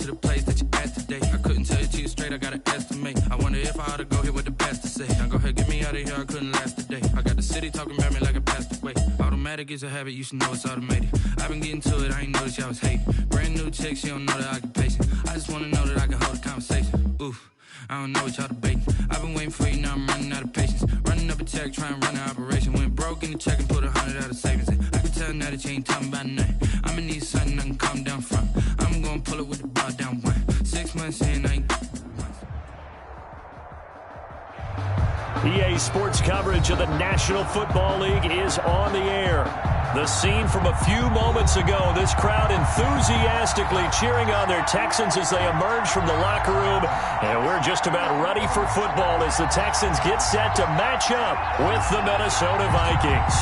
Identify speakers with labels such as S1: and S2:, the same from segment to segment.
S1: to the place that you at today. I couldn't tell you to you straight, I gotta estimate. I wonder if I ought to go here with the best to say. Now go ahead, get me out of here, I couldn't last today. I got the city talking about me like I passed away. Automatic is a habit, you should know it's automated. I've been getting to it, I ain't noticed y'all was hating. Brand new chick, she don't know the occupation. I just wanna know that I can hold a conversation. Oof, I don't know what y'all debating. I've been waiting for you, now I'm running out of patience. Running up a check, trying to run an operation. Went broke in the check and put 100 out of savings in. I can tell now that you ain't talking about nothing. I'ma need something I can calm down from. I'm gonna pull it with the bar down one. 6 months in, I ain't...
S2: EA Sports coverage of the National Football League is on the air. The scene from a few moments ago, this crowd enthusiastically cheering on their Texans as they emerge from the locker room. And we're just about ready for football as the Texans get set to match up with the Minnesota Vikings.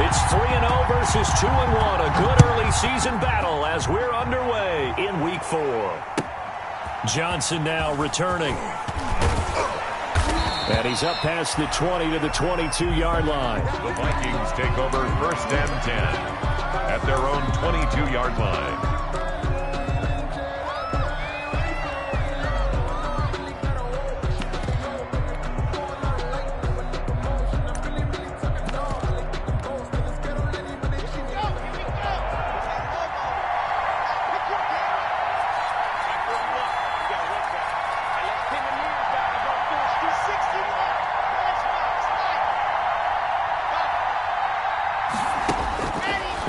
S2: It's 3-0 versus 2-1, a good early season battle as we're underway in Week 4. Johnson now returning. And he's up past the 20 to the 22-yard line.
S3: The Vikings take over 1st and 10 at their own 22-yard line.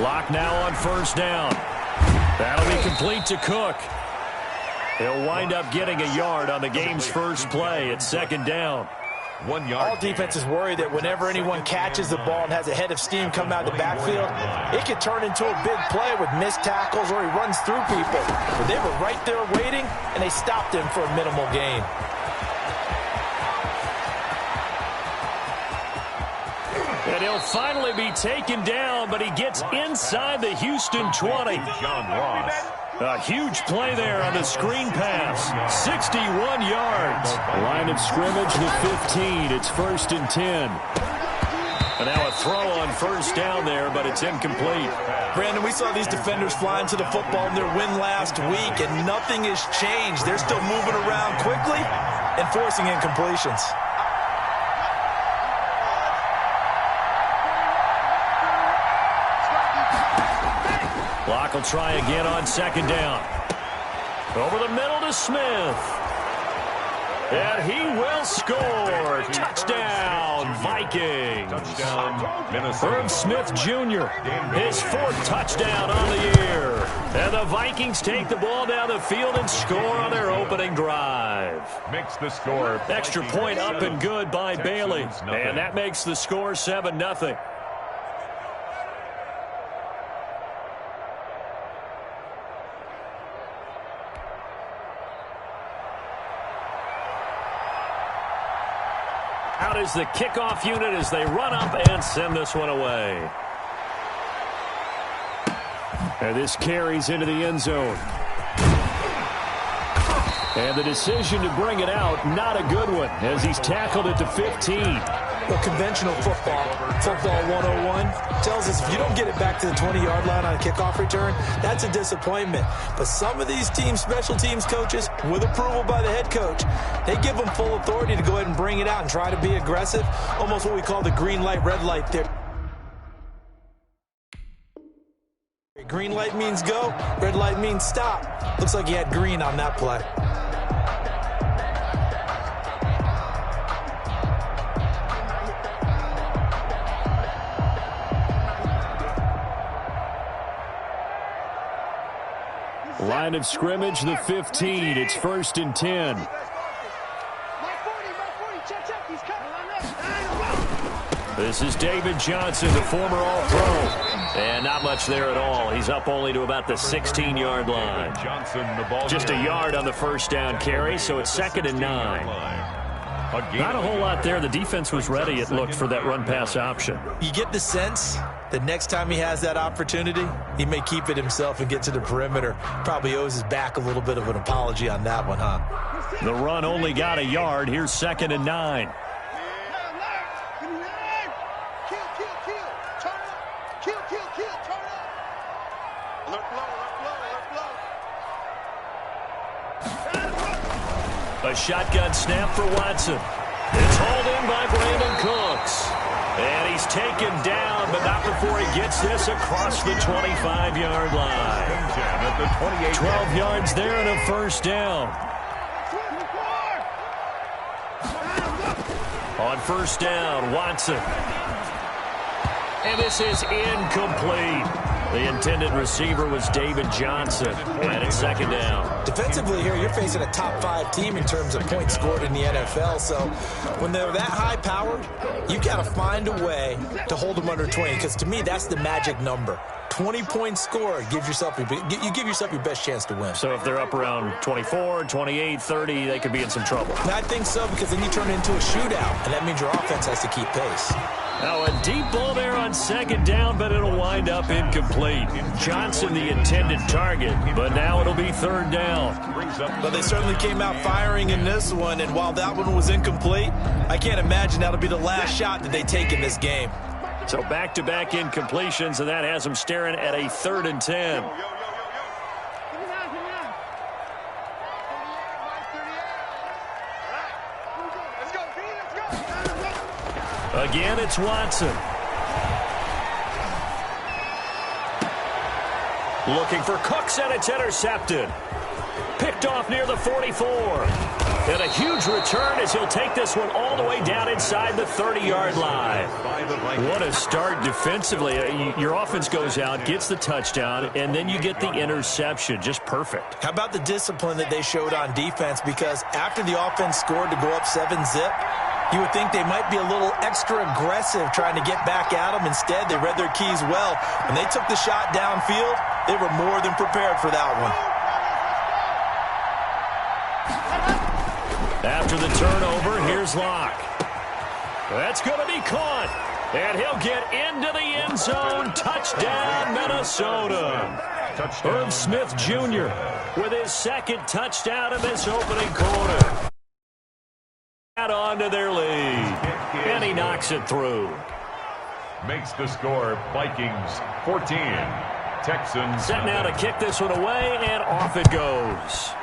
S2: Lock now on 1st down. That'll be complete to Cook. He'll wind up getting a yard on the game's first play at 2nd down.
S3: 1 yard.
S4: All defenses worry that whenever anyone catches the ball and has a head of steam coming out of the backfield, it could turn into a big play with missed tackles or he runs through people. But they were right there waiting, and they stopped him for a minimal gain.
S2: And he'll finally be taken down, but he gets inside the Houston 20.
S3: John Ross.
S2: A huge play there on the screen pass. 61 yards. Line of scrimmage, the 15. It's 1st and 10. And now a throw on 1st down there, but it's incomplete.
S4: Brandon, we saw these defenders flying to the football in their win last week, and nothing has changed. They're still moving around quickly and forcing incompletions.
S2: Locke will try again on 2nd down. Over the middle to Smith. And he will score. Touchdown, Vikings.
S3: Touchdown, Minnesota.
S2: Herb Smith Jr., his 4th touchdown on the year. And the Vikings take the ball down the field and score on their opening drive.
S3: Makes the score.
S2: Extra point up and good by Bailey. And that makes the score 7-0. Out is the kickoff unit as they run up and send this one away. And this carries into the end zone. And the decision to bring it out, not a good one, as he's tackled at the 15.
S4: Well, conventional football 101, tells us if you don't get it back to the 20-yard line on a kickoff return, that's a disappointment. But some of these teams, special teams coaches, with approval by the head coach, they give them full authority to go ahead and bring it out and try to be aggressive, almost what we call the green light, red light there. Green light means go, red light means stop. Looks like he had green on that play.
S2: Line of scrimmage, the 15. It's 1st and 10. This is David Johnson, the former All-Pro. And not much there at all. He's up only to about the 16-yard line. Just a yard on the 1st down carry, so it's 2nd and 9. Not a whole lot there. The defense was ready, it looked, for that run-pass option. You get the sense that next time he has that opportunity, he may keep it himself and get to the perimeter. Probably owes his back a little bit of an apology on that one, huh? The run only got a yard. Here's 2nd and 9. A shotgun snap for Watson. It's hauled in by Brandon Cooks. And he's taken down, but not before he gets this across the 25-yard line. 12 yards there and a first down. On first down, Watson. And this is incomplete. The intended receiver was David Johnson. And it's second down.
S4: Defensively here, you're facing a top-5 team in terms of points scored in the NFL. So when they're that high-powered, you've got to find a way to hold them under 20. Because to me, that's the magic number. 20 points scored, you give yourself your best chance to win.
S2: So if they're up around 24, 28, 30, they could be in some trouble.
S4: And I think so, because then you turn it into a shootout, and that means your offense has to keep pace.
S2: Now a deep ball there on second down, but it'll wind up incomplete. Johnson the intended target, but now it'll be third down.
S4: But they certainly came out firing in this one, and while that one was incomplete, I can't imagine that'll be the last shot that they take in this game.
S2: So back-to-back incompletions, and that has them staring at a 3rd and 10. Again, it's Watson. Looking for Cooks, and it's intercepted. Picked off near the 44. And a huge return as he'll take this one all the way down inside the 30-yard line. What a start defensively. Your offense goes out, gets the touchdown, and then you get the interception. Just perfect.
S4: How about the discipline that they showed on defense? Because after the offense scored to go up 7-zip, you would think they might be a little extra aggressive trying to get back at them. Instead, they read their keys well. When they took the shot downfield, they were more than prepared for that one.
S2: After the turnover, here's Locke. That's going to be caught. And he'll get into the end zone. Touchdown, Minnesota. Herb Smith Jr. with his second touchdown in this opening quarter. Add on to their lead. And he knocks it through.
S3: Makes the score Vikings 14. Texans.
S2: Set now to kick this one away, and off it goes.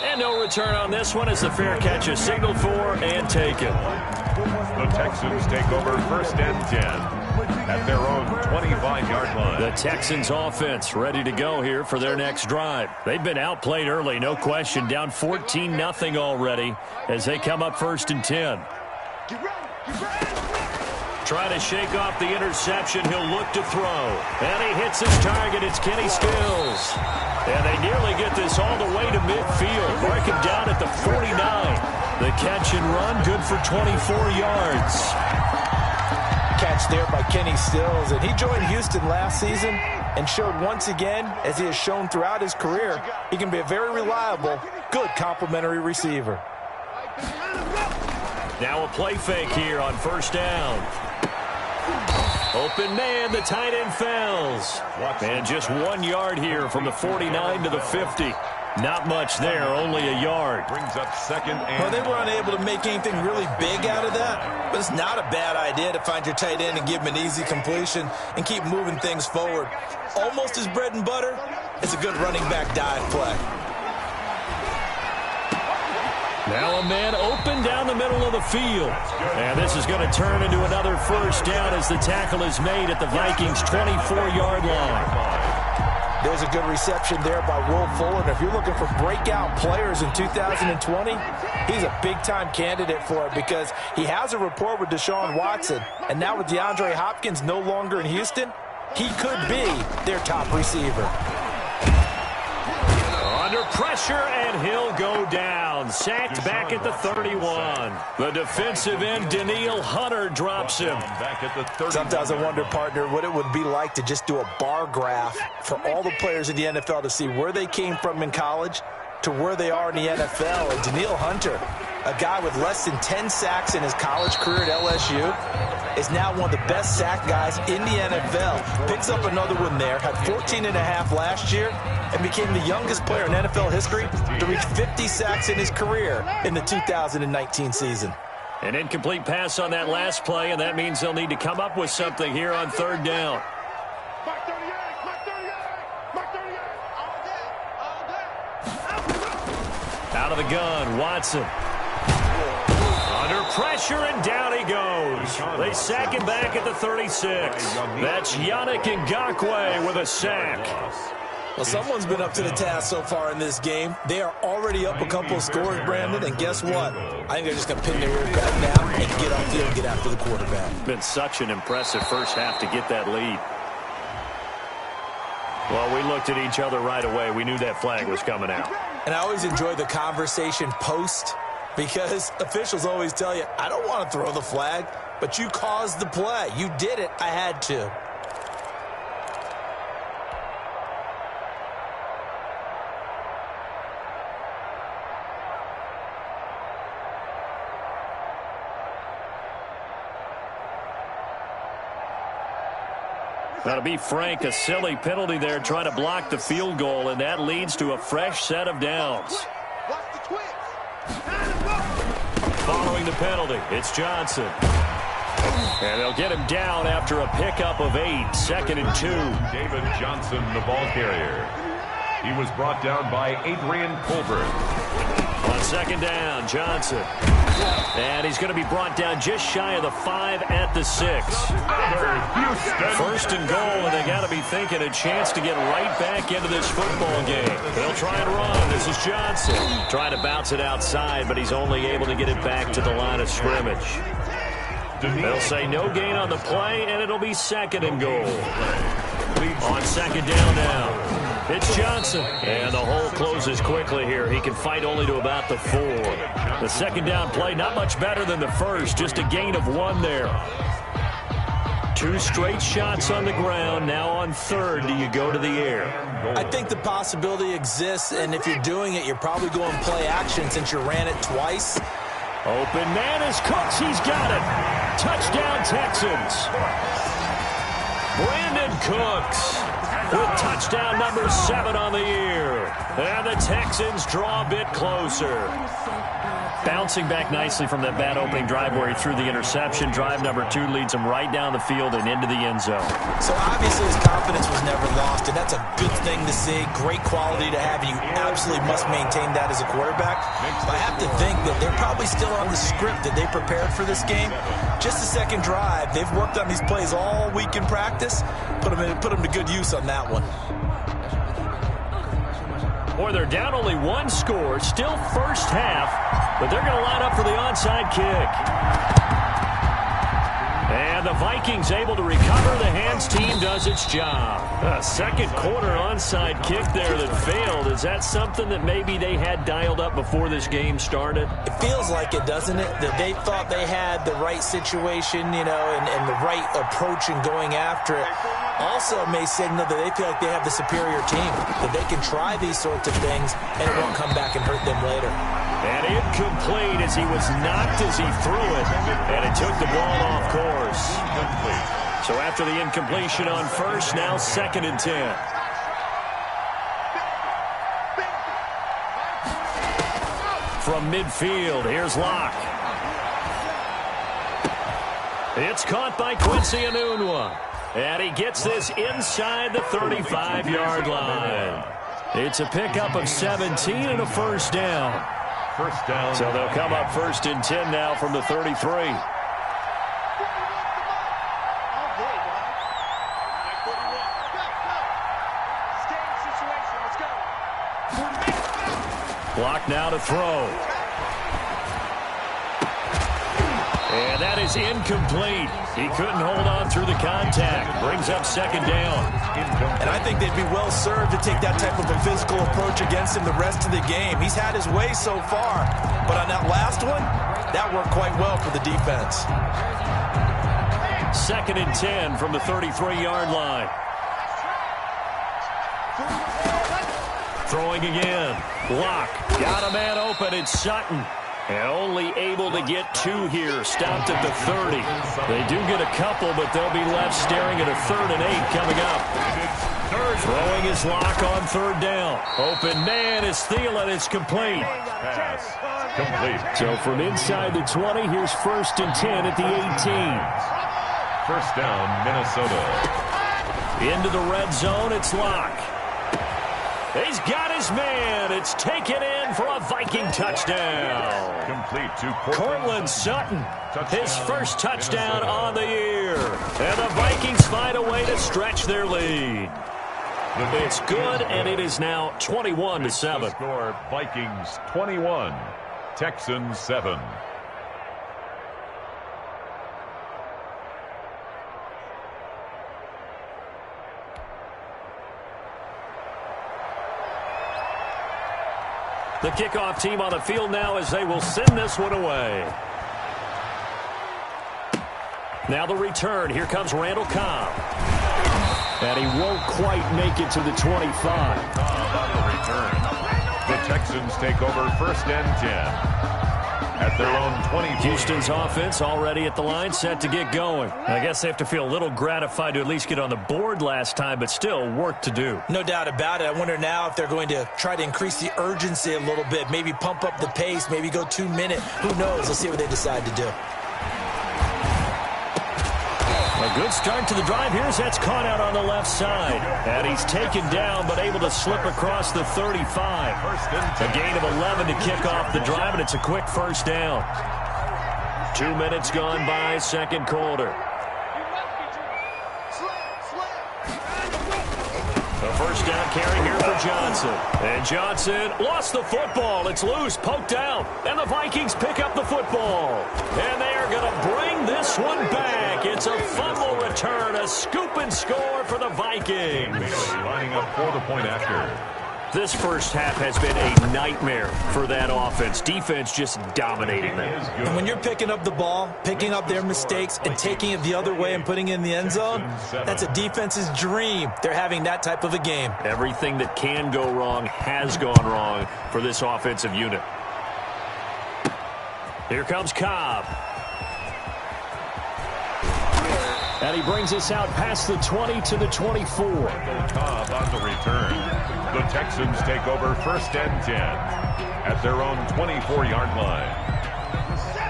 S2: And no return on this one as the fair catch is signaled for and taken.
S3: The Texans take over 1st and 10 at their own 25-yard line.
S2: The Texans offense ready to go here for their next drive. They've been outplayed early, no question, down 14-0 already as they come up 1st and 10. Trying to shake off the interception. He'll look to throw. And he hits his target. It's Kenny Stills. And they nearly get this all the way to midfield. Mark him down at the 49. The catch and run, good for 24 yards.
S4: Catch there by Kenny Stills. And he joined Houston last season and showed once again, as he has shown throughout his career, he can be a very reliable, good complementary receiver.
S2: Now a play fake here on 1st down. Open man, the tight end fails. And just 1 yard here from the 49 to the 50. Not much there, only a yard.
S3: Brings up 2nd and...
S4: Well, they were unable to make anything really big out of that, but it's not a bad idea to find your tight end and give him an easy completion and keep moving things forward. Almost his bread and butter. It's a good running back dive play.
S2: Now a man open down the middle of the field. And this is going to turn into another first down as the tackle is made at the Vikings' 24-yard line.
S4: There's a good reception there by Will Fuller. And if you're looking for breakout players in 2020, he's a big-time candidate for it because he has a rapport with Deshaun Watson. And now with DeAndre Hopkins no longer in Houston, he could be their top receiver.
S2: Under pressure, and he'll go down. Sacked back at the 31. The defensive end, Danielle Hunter, drops him.
S3: Back at the 30.
S4: Sometimes I wonder, partner, what it would be like to just do a bar graph for all the players in the NFL to see where they came from in college to where they are in the NFL. And Danielle Hunter, a guy with less than 10 sacks in his college career at LSU, is now one of the best sack guys in the NFL. Picks up another one there, had 14.5 last year, and became the youngest player in NFL history to reach 50 sacks in his career in the 2019 season.
S2: An incomplete pass on that last play, and that means they'll need to come up with something here on 3rd down. Out of the gun, Watson. Under pressure, and down he goes. They sack him back at the 36. That's Yannick Ngakoue with a sack.
S4: Well, someone's been up to the task so far in this game. They are already up a couple of scores, Brandon, and guess what? I think they're just going to pin their ears back now and get off field and get after the quarterback.
S2: Been such an impressive first half to get that lead. Well, we looked at each other right away. We knew that flag was coming out.
S4: And I always enjoy the conversation post, because officials always tell you, I don't want to throw the flag, but you caused the play. You did it. I had to.
S2: Now, to be frank, a silly penalty there trying to block the field goal, and that leads to a fresh set of downs. Following the penalty, it's Johnson. And they'll get him down after a pickup of 8, 2nd and 2.
S3: David Johnson, the ball carrier. He was brought down by Adrian Colbert.
S2: On 2nd down, Johnson. And he's going to be brought down just shy of the 5 at the 6. First and goal, and they got to be thinking a chance to get right back into this football game. They'll try and run. This is Johnson. Trying to bounce it outside, but he's only able to get it back to the line of scrimmage. They'll say no gain on the play, and it'll be 2nd and goal. On 2nd down now. It's Johnson, and the hole closes quickly here. He can fight only to about the 4. The 2nd down play, not much better than the first, just a gain of 1 there. 2 straight shots on the ground. Now on 3rd, do you go to the air?
S4: I think the possibility exists, and if you're doing it, you're probably going play action since you ran it twice.
S2: Open man is Cooks. He's got it. Touchdown, Texans. Brandon Cooks with touchdown number 7 on the year. And the Texans draw a bit closer. Bouncing back nicely from that bad opening drive where he threw the interception. Drive number 2 leads him right down the field and into the end zone.
S4: So obviously his confidence was never lost, and that's a good thing to see. Great quality to have, and you absolutely must maintain that as a quarterback. But I have to think that they're probably still on the script that they prepared for this game. Just a second drive. They've worked on these plays all week in practice. Put them to good use on that one.
S2: Boy, they're down only 1 score. Still first half, but they're going to line up for the onside kick. And the Vikings able to recover. The hands team does its job. A second quarter onside kick there that failed. Is that something that maybe they had dialed up before this game started?
S4: It feels like it, doesn't it? That they thought they had the right situation, you know, and the right approach in going after it. Also may signal that they feel like they have the superior team, that they can try these sorts of things and it won't come back and hurt them later.
S2: And incomplete as he was knocked as he threw it, and it took the ball off course. So after the incompletion on first, now 2nd and 10. From midfield, here's Locke. It's caught by Quincy Enunwa. And he gets this inside the 35-yard line. It's a pickup of 17 and a first down.
S3: First down.
S2: So they'll come up 1st and 10 now from the 33. Block now to throw. And that is incomplete. He couldn't hold on through the contact. Brings up 2nd down.
S4: And I think they'd be well served to take that type of a physical approach against him the rest of the game. He's had his way so far, but on that last one, that worked quite well for the defense.
S2: 2nd and 10 from the 33-yard line. Throwing again. Locke got a man open. It's Sutton. And only able to get 2 here. Stopped at the 30. They do get a couple, but they'll be left staring at a 3rd and 8 coming up. Throwing his Locke on 3rd down. Open man is Thielen. It's complete.
S3: Pass complete.
S2: So from inside the 20, here's 1st and 10 at the 18.
S3: First down, Minnesota.
S2: Into the red zone, it's Locke. He's got his man. It's taken in for a Viking touchdown.
S3: Complete to
S2: Cortland Sutton, his first touchdown on the year. And the Vikings find a way to stretch their lead. It's good, and it is now 21-7.
S3: Score, Vikings 21, Texans 7.
S2: The kickoff team on the field now as they will send this one away. Now the return. Here comes Randall Cobb. And he won't quite make it to the 25.
S3: Cobb on the return. The Texans take over 1st and 10. At their own 20.
S2: Houston's offense already at the line, set to get going. I guess they have to feel a little gratified to at least get on the board last time, but still work to do.
S4: No doubt about it. I wonder now if they're going to try to increase the urgency a little bit, maybe pump up the pace, maybe go 2 minutes. Who knows? Let's see what they decide to do.
S2: A good start to the drive. Here's that's caught out on the left side. And he's taken down, but able to slip across the 35. A gain of 11 to kick off the drive, and it's a quick first down. 2 minutes gone by, second quarter. A first down carry here for Johnson. And Johnson lost the football. It's loose, poked out. And the Vikings pick up the football. And they are going to bring this one back. It's a fumble return, a scoop and score for the Vikings.
S3: Lining up for the point after.
S2: This first half has been a nightmare for that offense. Defense just dominating them.
S4: And when you're picking up the ball, picking up their mistakes, and taking it the other way and putting it in the end zone, that's a defense's dream. They're having that type of a game.
S2: Everything that can go wrong has gone wrong for this offensive unit. Here comes Cobb. And he brings us out past the 20 to the 24.
S3: Cobb on the return. The Texans take over 1st and 10 at their own 24-yard line.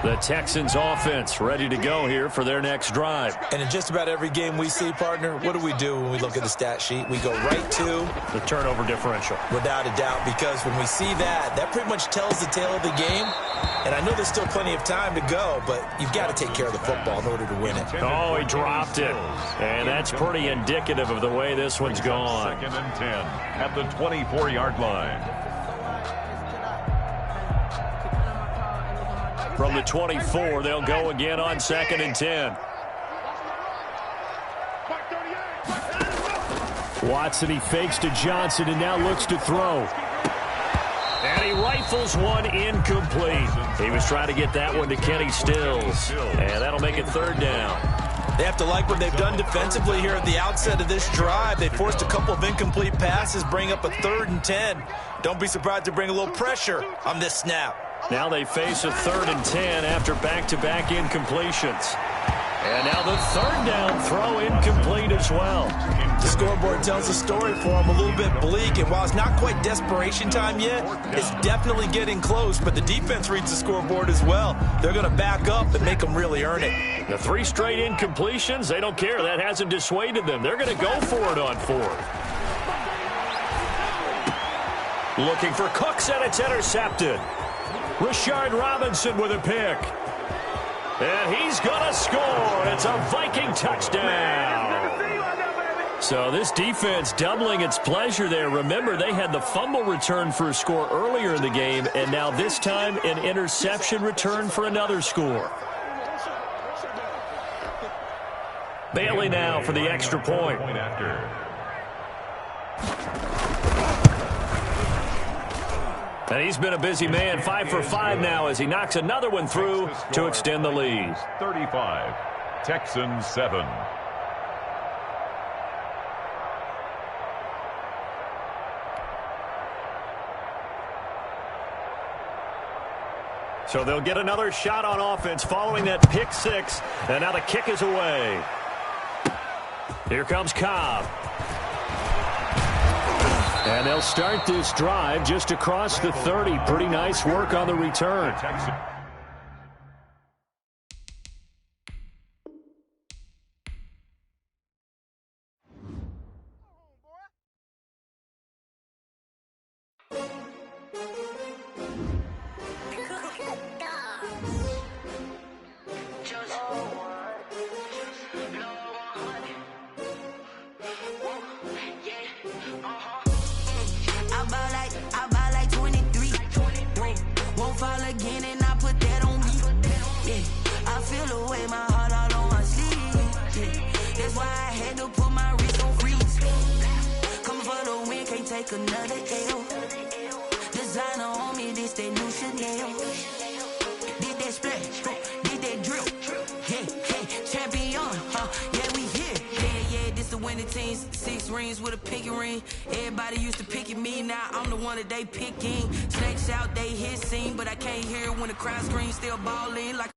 S2: The Texans offense ready to go here for their next drive.
S4: And in just about every game we see, partner, what do when we look at the stat sheet? We go right to
S2: the turnover differential.
S4: Without a doubt, because when we see that, that pretty much tells the tale of the game. And I know there's still plenty of time to go, but you've got to take care of the football in order to win it.
S2: Oh, he dropped it. And that's pretty indicative of the way this one's gone.
S3: 2nd and 10 at the 24-yard line.
S2: From the 24, they'll go again on 2nd and 10. Watson, he fakes to Johnson and now looks to throw. And he rifles one incomplete. He was trying to get that one to Kenny Stills. And that'll make it 3rd down.
S4: They have to like what they've done defensively here at the outset of this drive. They forced a couple of incomplete passes, bring up a 3rd and 10. Don't be surprised to bring a little pressure on this snap.
S2: Now they face a 3rd and 10 after back-to-back incompletions. And now the 3rd down throw incomplete as well.
S4: The scoreboard tells a story for them, a little bit bleak, and while it's not quite desperation time yet, it's definitely getting close, but the defense reads the scoreboard as well. They're going to back up and make them really earn it.
S2: The 3 straight incompletions, they don't care. That hasn't dissuaded them. They're going to go for it on 4th. Looking for Cooks, and it's intercepted. Rashard Robinson with a pick. And he's going to score. It's a Viking touchdown. So this defense doubling its pleasure there. Remember, they had the fumble return for a score earlier in the game, and now this time an interception return for another score. Bailey now for the extra point. And he's been a busy man, 5 for 5 now as he knocks another one through to extend the lead.
S3: 35, Texans 7.
S2: So they'll get another shot on offense following that pick 6. And now the kick is away. Here comes Cobb. And they'll start this drive just across the 30. Pretty nice work on the return.
S5: I buy like 23. Won't fall again and I put that on me. Yeah, I feel the way, my heart all on my sleeve. Yeah, that's why I had to put my wrist on freeze. Coming for the win, can't take another L. Designer on me, this that new Chanel. Did that splash, did that drill. Yeah, champion, yeah, we here. Yeah, this the winning teams. 6 rings with a pinky ring. Everybody used to pick at me, now I'm the one that they picking. Snakes out, they hit scene, but I can't hear it when the crowd screams. Still balling like